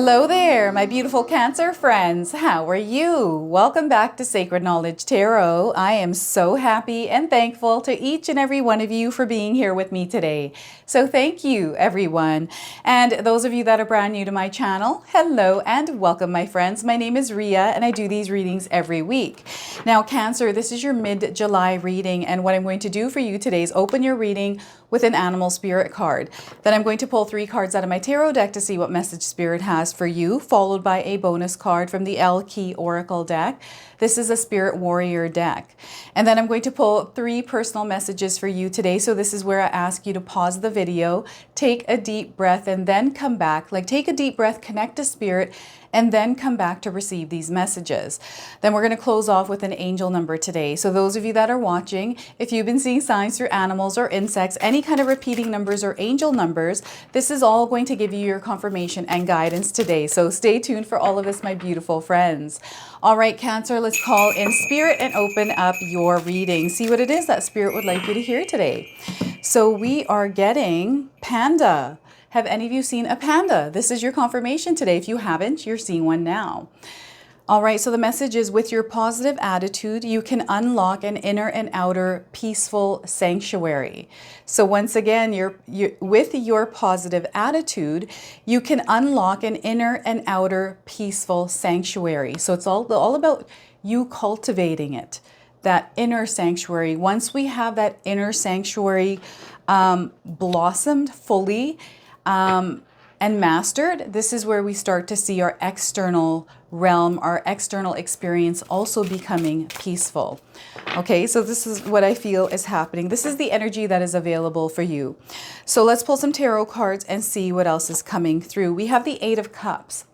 Hello there, my beautiful Cancer friends. How are you? Welcome back to Sacred Knowledge Tarot. I am so happy and thankful to each and every one of you for being here with me today. So thank you, everyone. And those of you that are brand new to my channel, hello and welcome, my friends. My name is Ria and I do these readings every week. Now, Cancer, this is your mid-July reading, and what I'm going to do for you today is open your reading with an animal spirit card. Then I'm going to pull 3 cards out of my tarot deck to see what message spirit has for you, followed by a bonus card from the L Key Oracle deck. This is a Spirit Warrior deck. And then I'm going to pull 3 personal messages for you today. So this is where I ask you to pause the video, take a deep breath, and then come back. Like, take a deep breath, connect to spirit, and then come back to receive these messages. Then we're going to close off with an angel number today. So those of you that are watching, if you've been seeing signs through animals or insects, any kind of repeating numbers or angel numbers, this is all going to give you your confirmation and guidance today. So stay tuned for all of this, my beautiful friends. All right, Cancer, let's call in spirit and open up your reading. See what it is that spirit would like you to hear today. So we are getting panda. Have any of you seen a panda? This is your confirmation today. If you haven't, you're seeing one now. All right, so the message is, with your positive attitude, you can unlock an inner and outer peaceful sanctuary. So once again, with your positive attitude, you can unlock an inner and outer peaceful sanctuary. So it's all about you cultivating it, that inner sanctuary. Once we have that inner sanctuary blossomed fully, and mastered, this is where we start to see our external realm, our external experience also becoming peaceful. Okay, so this is what I feel is happening. This is the energy that is available for you. So let's pull some tarot cards and see what else is coming through. We have the 8 of Cups.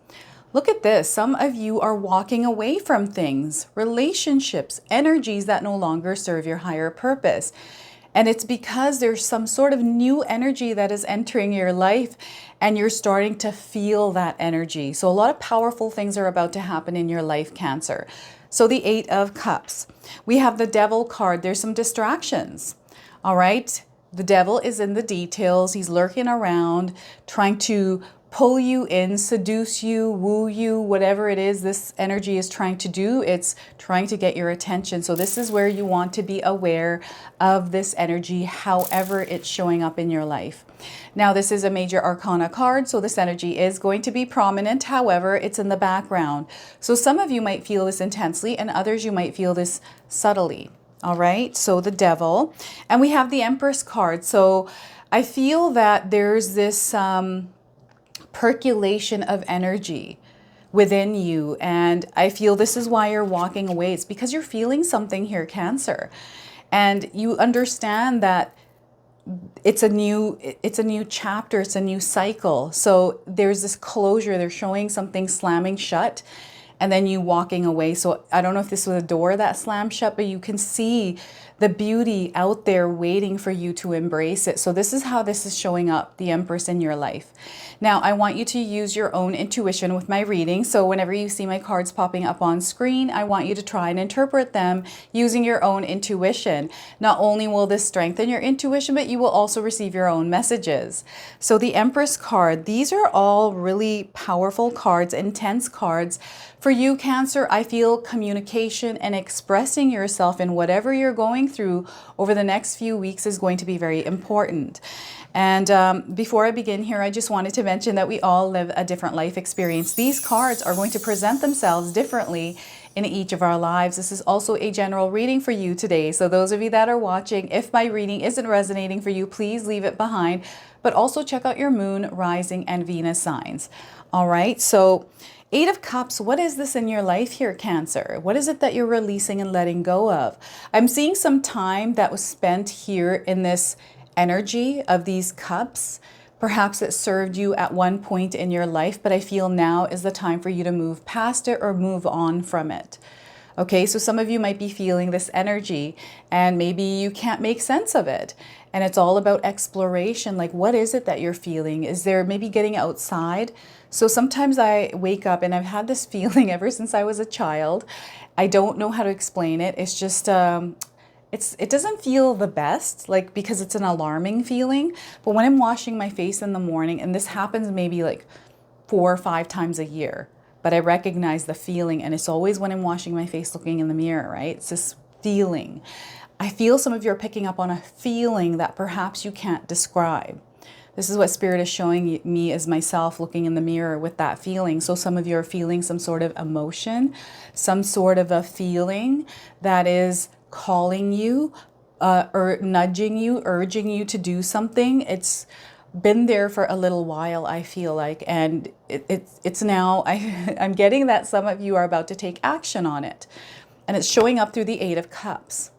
Look at this. Some of you are walking away from things, relationships, energies that no longer serve your higher purpose. And it's because there's some sort of new energy that is entering your life and you're starting to feel that energy. So a lot of powerful things are about to happen in your life, Cancer. So the 8 of Cups. We have the Devil card. There's some distractions. All right. The devil is in the details. He's lurking around, trying to pull you in, seduce you, woo you, whatever it is this energy is trying to do. It's trying to get your attention. So this is where you want to be aware of this energy, however it's showing up in your life. Now, this is a major arcana card, so this energy is going to be prominent. However, it's in the background. So some of you might feel this intensely and others you might feel this subtly. All right, so the devil. And we have the Empress card. So I feel that there's this percolation of energy within you, and I feel this is why you're walking away. It's because you're feeling something here, Cancer, and you understand that it's a new chapter, it's a new cycle. So there's this closure. They're showing something slamming shut and then you walking away. So I don't know if this was a door that slammed shut, but you can see the beauty out there waiting for you to embrace it. So this is how this is showing up, the Empress in your life. Now, I want you to use your own intuition with my reading. So whenever you see my cards popping up on screen, I want you to try and interpret them using your own intuition. Not only will this strengthen your intuition, but you will also receive your own messages. So the Empress card, these are all really powerful cards, intense cards. For you, Cancer, I feel communication and expressing yourself in whatever you're going through over the next few weeks is going to be very important. And before I begin here, I just wanted to mention that we all live a different life experience. These cards are going to present themselves differently in each of our lives. This is also a general reading for you today. So those of you that are watching, if my reading isn't resonating for you, please leave it behind. But also check out your moon, rising, and Venus signs. All right, so 8 of Cups, what is this in your life here, Cancer? What is it that you're releasing and letting go of? I'm seeing some time that was spent here in this energy of these cups. Perhaps it served you at one point in your life, but I feel now is the time for you to move past it or move on from it. Okay, so some of you might be feeling this energy and maybe you can't make sense of it. And it's all about exploration. Like, what is it that you're feeling? Is there maybe getting outside? So sometimes I wake up and I've had this feeling ever since I was a child. I don't know how to explain it. It's just, it doesn't feel the best, like, because it's an alarming feeling. But when I'm washing my face in the morning, and this happens maybe like 4 or 5 times a year, but I recognize the feeling, and it's always when I'm washing my face, looking in the mirror, right? It's this feeling. I feel some of you are picking up on a feeling that perhaps you can't describe. This is what Spirit is showing me as myself looking in the mirror with that feeling. So some of you are feeling some sort of emotion, some sort of a feeling that is calling you, or nudging you, urging you to do something. It's been there for a little while, I feel like, and it's now, I'm getting that some of you are about to take action on it, and it's showing up through the 8 of Cups.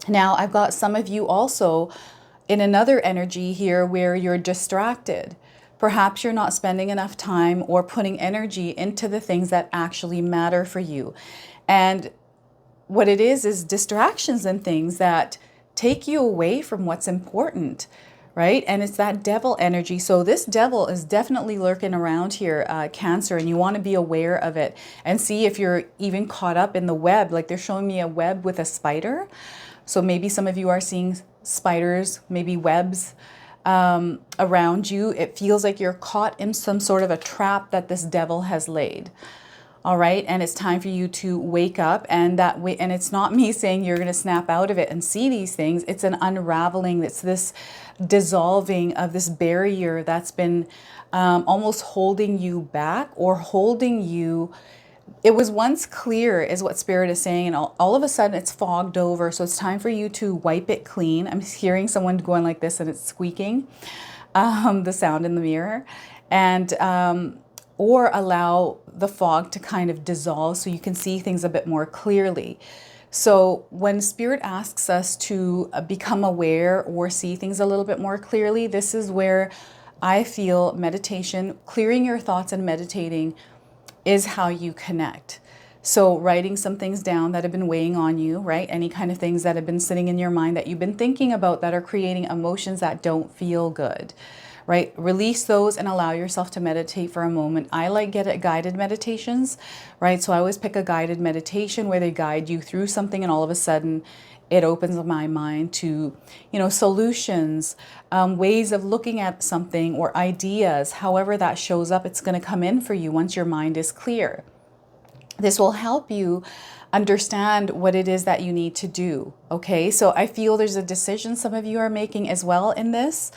Now, I've got some of you also in another energy here where you're distracted. Perhaps you're not spending enough time or putting energy into the things that actually matter for you. And what it is distractions and things that take you away from what's important, right? And it's that devil energy. So this devil is definitely lurking around here, Cancer, and you want to be aware of it and see if you're even caught up in the web. Like they're showing me a web with a spider. So maybe some of you are seeing spiders, maybe webs around you. It feels like you're caught in some sort of a trap that this devil has laid. All right, and it's time for you to wake up, and that way, and it's not me saying you're going to snap out of it and see these things. It's an unraveling. It's this dissolving of this barrier that's been almost holding you back or holding you. It was once clear is what Spirit is saying, and all of a sudden it's fogged over. So it's time for you to wipe it clean. I'm hearing someone going like this and it's squeaking, the sound in the mirror, and or allow the fog to kind of dissolve so you can see things a bit more clearly. So when Spirit asks us to become aware or see things a little bit more clearly, this is where I feel meditation, clearing your thoughts and meditating is how you connect. So writing some things down that have been weighing on you, right? Any kind of things that have been sitting in your mind that you've been thinking about that are creating emotions that don't feel good, right? Release those and allow yourself to meditate for a moment. I like guided meditations, right? So I always pick a guided meditation where they guide you through something, and all of a sudden it opens my mind to, solutions, ways of looking at something or ideas. However that shows up, it's going to come in for you once your mind is clear. This will help you understand what it is that you need to do. Okay, so I feel there's a decision some of you are making as well in this.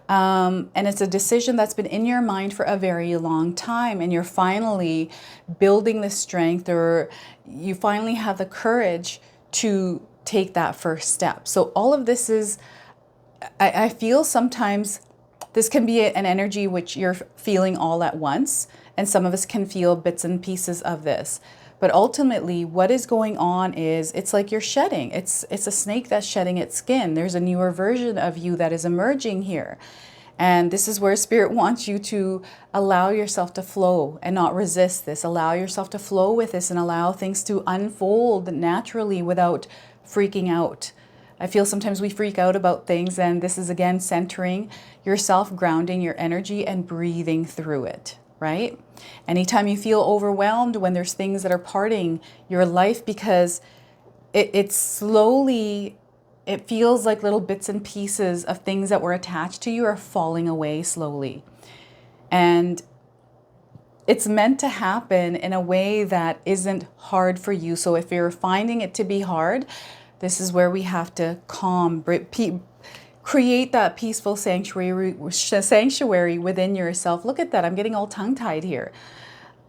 And it's a decision that's been in your mind for a very long time, and you're finally building the strength, or you finally have the courage to take that first step. So all of this is, I feel sometimes this can be an energy which you're feeling all at once, and some of us can feel bits and pieces of this. But ultimately, what is going on is it's like you're shedding. It's a snake that's shedding its skin. There's a newer version of you that is emerging here. And this is where Spirit wants you to allow yourself to flow and not resist this. Allow yourself to flow with this and allow things to unfold naturally without freaking out. I feel sometimes we freak out about things, and this is again centering yourself, grounding your energy and breathing through it, right? Anytime you feel overwhelmed when there's things that are parting your life, because it's slowly, it feels like little bits and pieces of things that were attached to you are falling away slowly. And it's meant to happen in a way that isn't hard for you. So if you're finding it to be hard, this is where we have to calm, create that peaceful sanctuary within yourself. Look at that. I'm getting all tongue-tied here.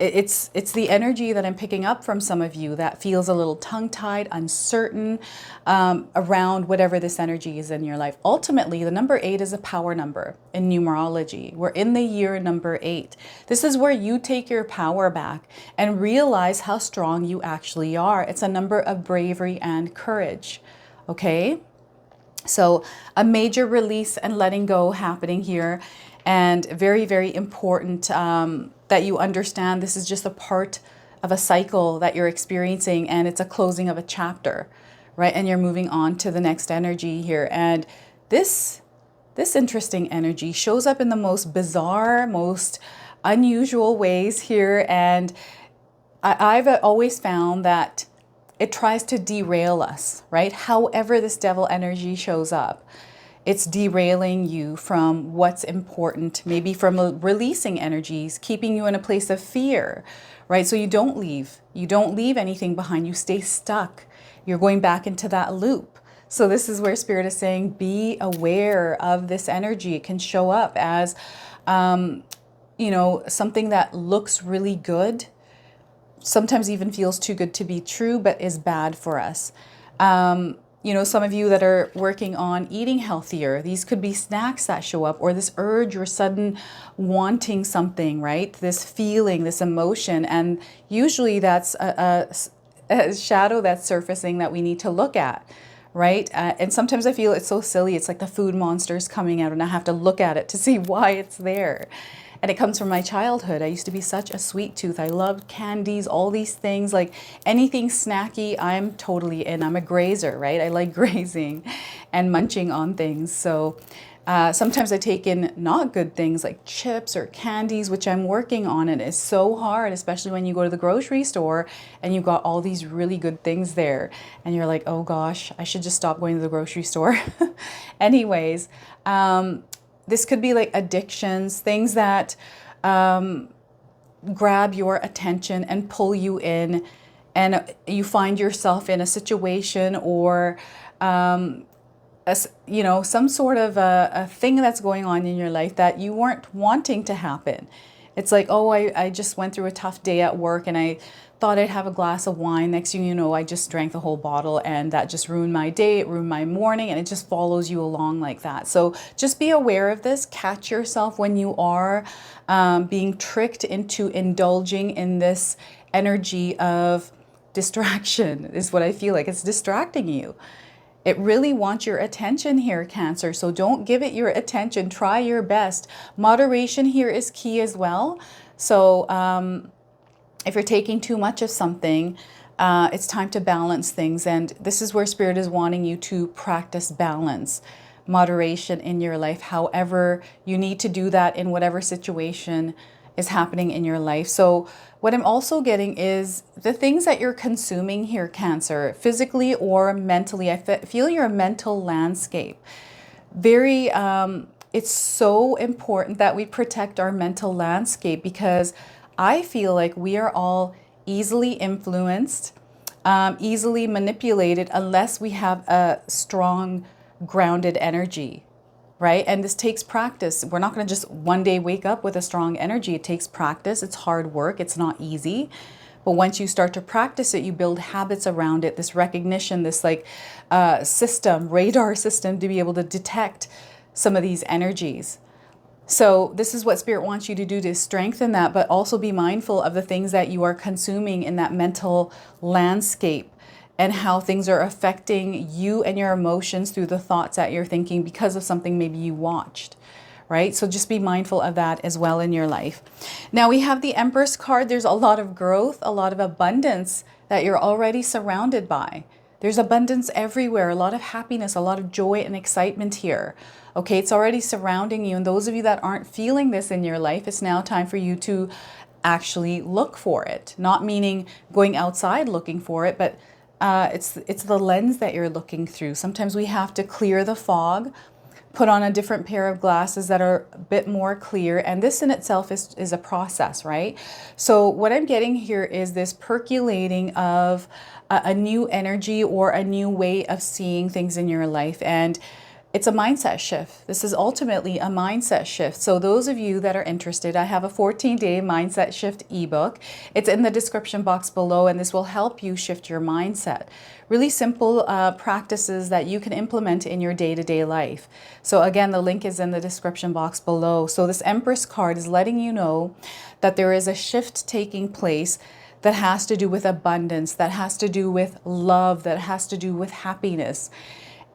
It's the energy that I'm picking up from some of you that feels a little tongue-tied, uncertain around whatever this energy is in your life. Ultimately, the number 8 is a power number in numerology. We're in the year number 8. This is where you take your power back and realize how strong you actually are. It's a number of bravery and courage, okay? So a major release and letting go happening here, and very, very important that you understand this is just a part of a cycle that you're experiencing, and it's a closing of a chapter, right? And you're moving on to the next energy here. And this interesting energy shows up in the most bizarre, most unusual ways here. And I've always found that it tries to derail us, right? However this devil energy shows up, It's derailing you from what's important, maybe from releasing energies, keeping you in a place of fear, right? So you don't leave. You don't leave anything behind. You stay stuck. You're going back into that loop. So this is where Spirit is saying, be aware of this energy. It can show up as, you know, something that looks really good, sometimes even feels too good to be true, but is bad for us. You know, some of you that are working on eating healthier, these could be snacks that show up, or this urge or sudden wanting something, right? This feeling, this emotion. And usually that's a shadow that's surfacing that we need to look at, right? And sometimes I feel it's so silly. It's like the food monster's coming out and I have to look at it to see why it's there. And it comes from my childhood. I used to be such a sweet tooth. I loved candies, all these things, like anything snacky, I'm totally in. I'm a grazer, right? I like grazing and munching on things. So sometimes I take in not good things like chips or candies, which I'm working on. And it's so hard, especially when you go to the grocery store and you've got all these really good things there. And you're like, oh gosh, I should just stop going to the grocery store. Anyways, this could be like addictions, things that grab your attention and pull you in, and you find yourself in a situation or, you know, some sort of a thing that's going on in your life that you weren't wanting to happen. It's like, oh, I just went through a tough day at work and I thought I'd have a glass of wine. Next thing you know, I just drank the whole bottle and that just ruined my day. It ruined my morning, and it just follows you along like that. So just be aware of this. Catch yourself when you are being tricked into indulging in this energy of distraction is what I feel like. It's distracting you. It really wants your attention here, Cancer. So don't give it your attention. Try your best. Moderation here is key as well. So if you're taking too much of something, it's time to balance things. And this is where Spirit is wanting you to practice balance, moderation in your life. However, you need to do that in whatever situation is happening in your life. So what I'm also getting is the things that you're consuming here, Cancer, physically or mentally. I feel your mental landscape. Very, it's so important that we protect our mental landscape, because I feel like we are all easily influenced, easily manipulated, unless we have a strong, grounded energy. Right? And this takes practice. We're not going to just one day wake up with a strong energy. It takes practice. It's hard work. It's not easy. But once you start to practice it, you build habits around it, this recognition, this like system, radar system to be able to detect some of these energies. So this is what Spirit wants you to do, to strengthen that, but also be mindful of the things that you are consuming in that mental landscape, and how things are affecting you and your emotions through the thoughts that you're thinking because of something maybe you watched, right? So just be mindful of that as well in your life. Now we have the Empress card. There's a lot of growth, a lot of abundance that you're already surrounded by. There's abundance everywhere, a lot of happiness, a lot of joy and excitement here. Okay, it's already surrounding you. And those of you that aren't feeling this in your life, it's now time for you to actually look for it. Not meaning going outside looking for it, but it's the lens that you're looking through. Sometimes we have to clear the fog, put on a different pair of glasses that are a bit more clear. And this in itself is a process, right? So what I'm getting here is this percolating of a new energy or a new way of seeing things in your life. And it's a mindset shift. This is ultimately a mindset shift. So those of you that are interested, I have a 14-day mindset shift ebook. It's in the description box below, and this will help you shift your mindset. Really simple practices that you can implement in your day-to-day life. So again, the link is in the description box below. So this Empress card is letting you know that there is a shift taking place that has to do with abundance, that has to do with love, that has to do with happiness.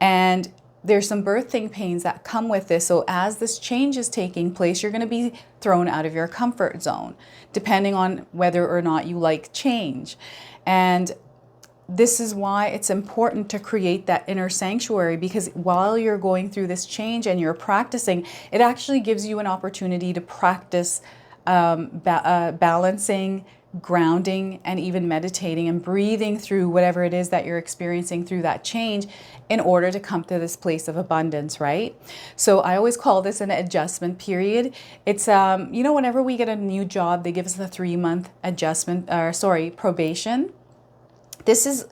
And there's some birthing pains that come with this. So as this change is taking place, you're going to be thrown out of your comfort zone, depending on whether or not you like change. And this is why it's important to create that inner sanctuary, because while you're going through this change and you're practicing, it actually gives you an opportunity to practice balancing, grounding and even meditating and breathing through whatever it is that you're experiencing through that change in order to come to this place of abundance, right? So I always call this an adjustment period. It's, you know, whenever we get a new job, they give us a 3-month probation. This is,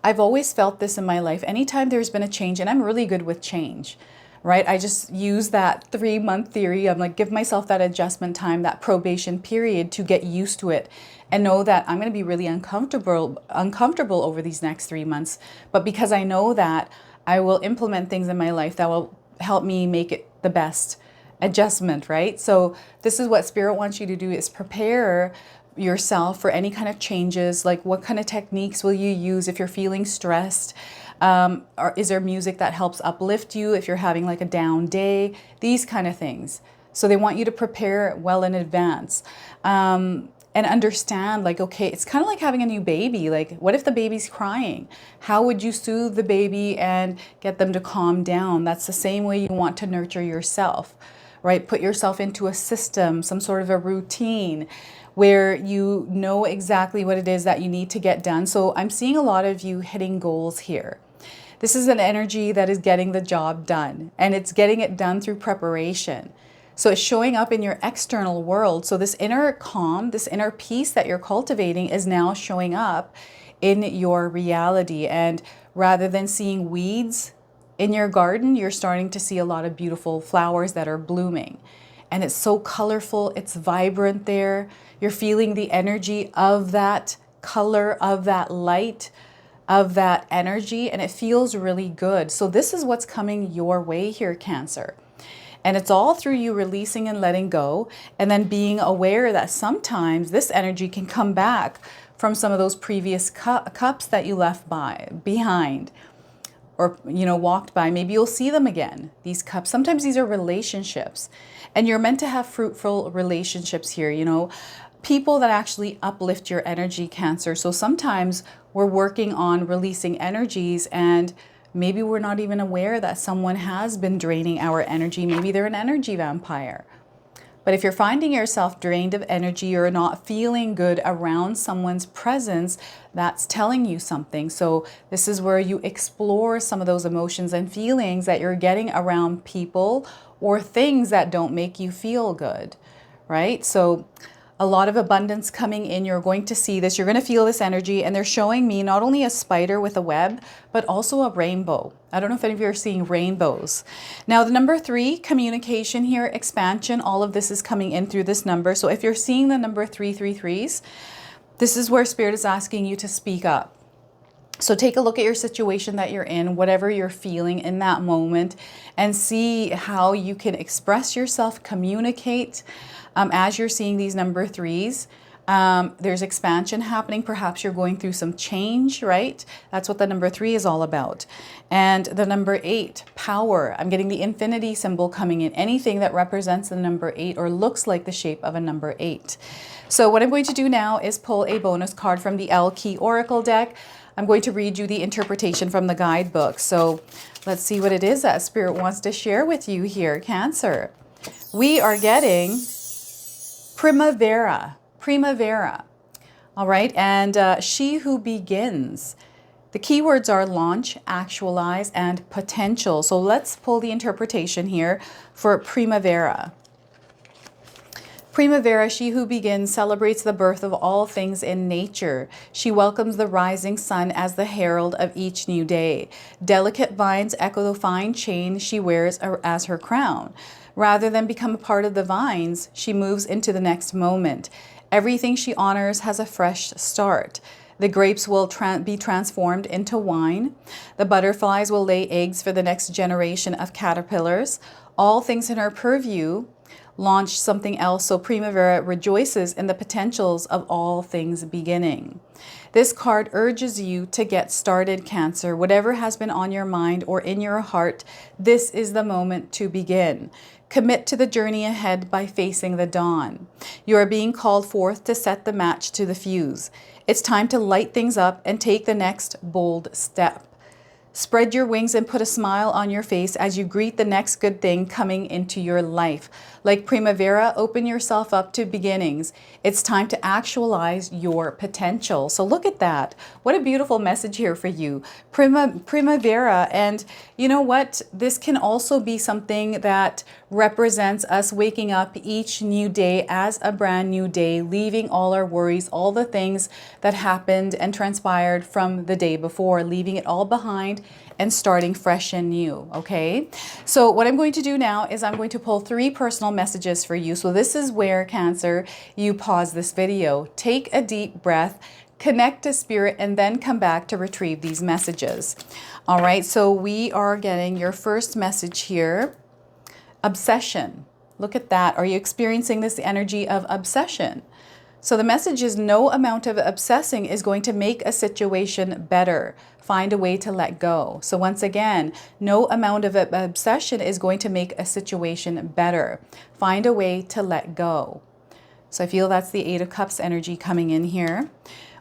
I've always felt this in my life. Anytime there's been a change, and I'm really good with change, right? I just use that 3-month theory. I'm like, give myself that adjustment time, that probation period to get used to it and know that I'm going to be really uncomfortable over these next 3 months. But because I know that, I will implement things in my life that will help me make it the best adjustment, right? So this is what Spirit wants you to do, is prepare yourself for any kind of changes. Like, what kind of techniques will you use if you're feeling stressed? Or is there music that helps uplift you if you're having like a down day? These kind of things. So they want you to prepare well in advance. And understand, like, okay, it's kind of like having a new baby. Like, what if the baby's crying? How would you soothe the baby and get them to calm down? That's the same way you want to nurture yourself, right? Put yourself into a system, some sort of a routine where you know exactly what it is that you need to get done. So I'm seeing a lot of you hitting goals here. This is an energy that is getting the job done, and it's getting it done through preparation. So it's showing up in your external world. So this inner calm, this inner peace that you're cultivating is now showing up in your reality. And rather than seeing weeds in your garden, you're starting to see a lot of beautiful flowers that are blooming. And it's so colorful, it's vibrant there. You're feeling the energy of that color, of that light, of that energy, and it feels really good. So this is what's coming your way here, Cancer. And it's all through you releasing and letting go, and then being aware that sometimes this energy can come back from some of those previous cups that you left behind, or, you know, walked by. Maybe you'll see them again, these cups. Sometimes these are relationships, and you're meant to have fruitful relationships here, you know, people that actually uplift your energy, Cancer. So sometimes we're working on releasing energies, and maybe we're not even aware that someone has been draining our energy. Maybe they're an energy vampire. But if you're finding yourself drained of energy or not feeling good around someone's presence, that's telling you something. So this is where you explore some of those emotions and feelings that you're getting around people or things that don't make you feel good, right? So a lot of abundance coming in. You're going to see this. You're going to feel this energy. And they're showing me not only a spider with a web, but also a rainbow. I don't know if any of you are seeing rainbows. Now, the number 3, communication here, expansion, all of this is coming in through this number. So if you're seeing the number 333s, this is where Spirit is asking you to speak up. So take a look at your situation that you're in, whatever you're feeling in that moment, and see how you can express yourself, communicate. As you're seeing these number 3s, there's expansion happening. Perhaps you're going through some change, right? That's what the number 3 is all about. And the number 8, power. I'm getting the infinity symbol coming in. Anything that represents the number 8 or looks like the shape of a number 8. So what I'm going to do now is pull a bonus card from the L Key Oracle deck. I'm going to read you the interpretation from the guidebook. So let's see what it is that Spirit wants to share with you here, Cancer. We are getting primavera. All right, and she who begins. The keywords are launch, actualize, and potential. So let's pull the interpretation here for primavera. Primavera, she who begins, celebrates the birth of all things in nature. She welcomes the rising sun as the herald of each new day. Delicate vines echo the fine chain she wears as her crown. Rather than become a part of the vines, she moves into the next moment. Everything she honors has a fresh start. The grapes will be transformed into wine. The butterflies will lay eggs for the next generation of caterpillars. All things in her purview launch something else, so Primavera rejoices in the potentials of all things beginning. This card urges you to get started, Cancer. Whatever has been on your mind or in your heart, this is the moment to begin. Commit to the journey ahead by facing the dawn. You are being called forth to set the match to the fuse. It's time to light things up and take the next bold step. Spread your wings and put a smile on your face as you greet the next good thing coming into your life. Like primavera, open yourself up to beginnings. It's time to actualize your potential. So look at that. What a beautiful message here for you. Primavera. And you know what? This can also be something that represents us waking up each new day as a brand new day, leaving all our worries, all the things that happened and transpired from the day before, leaving it all behind and starting fresh and new. Okay, so what I'm going to do now is I'm going to pull 3 personal messages for you. So this is where, Cancer, you pause this video, take a deep breath, connect to spirit, and then come back to retrieve these messages. All right, so we are getting your first message here. Obsession. Look at that. Are you experiencing this energy of obsession? So the message is no amount of obsessing is going to make a situation better. Find a way to let go. So once again, no amount of obsession is going to make a situation better. Find a way to let go. So I feel that's the 8 of Cups energy coming in here.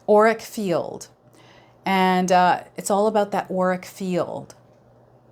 Auric field. And it's all about that auric field.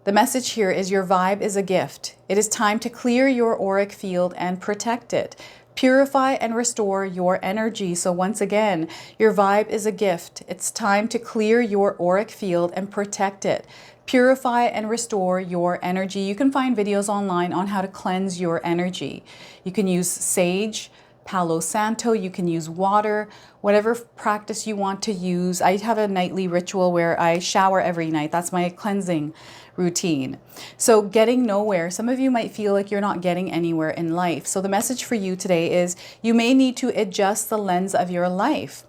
The message here is your vibe is a gift. It is time to clear your auric field and protect it. Purify and restore your energy. So once again, your vibe is a gift. It's time to clear your auric field and protect it. Purify and restore your energy. You can find videos online on how to cleanse your energy. You can use sage, Palo Santo, you can use water, whatever practice you want to use. I have a nightly ritual where I shower every night. That's my cleansing routine. So getting nowhere, some of you might feel like you're not getting anywhere in life. So the message for you today is you may need to adjust the lens of your life.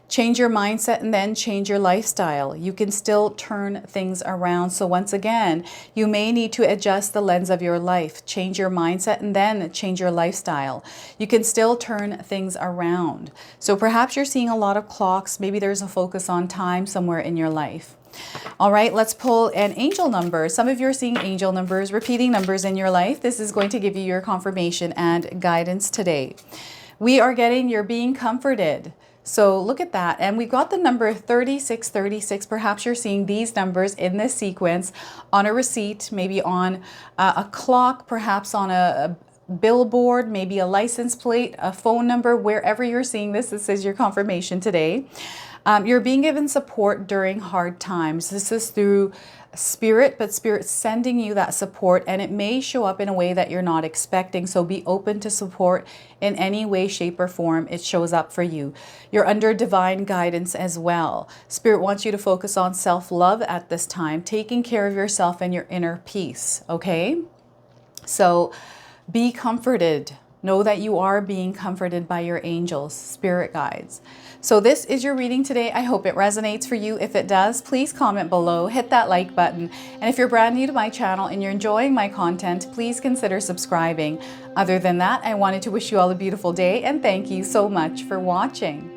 Change your mindset and then change your lifestyle. You can still turn things around. So once again, you may need to adjust the lens of your life, change your mindset and then change your lifestyle. You can still turn things around. So perhaps you're seeing a lot of clocks. Maybe there's a focus on time somewhere in your life. All right, let's pull an angel number. Some of you are seeing angel numbers, repeating numbers in your life. This is going to give you your confirmation and guidance today. We are getting you're being comforted. So look at that. And we've got the number 3636. Perhaps you're seeing these numbers in this sequence on a receipt, maybe on a clock, perhaps on a billboard, maybe a license plate, a phone number, wherever you're seeing this. This is your confirmation today. You're being given support during hard times. This is through spirit, but spirit sending you that support, and it may show up in a way that you're not expecting. So be open to support in any way, shape, or form it shows up for you. You're under divine guidance as well. Spirit wants you to focus on self-love at this time, taking care of yourself and your inner peace, okay? So be comforted. Know that you are being comforted by your angels, spirit guides. So this is your reading today. I hope it resonates for you. If it does, please comment below, hit that like button. And if you're brand new to my channel and you're enjoying my content, please consider subscribing. Other than that, I wanted to wish you all a beautiful day and thank you so much for watching.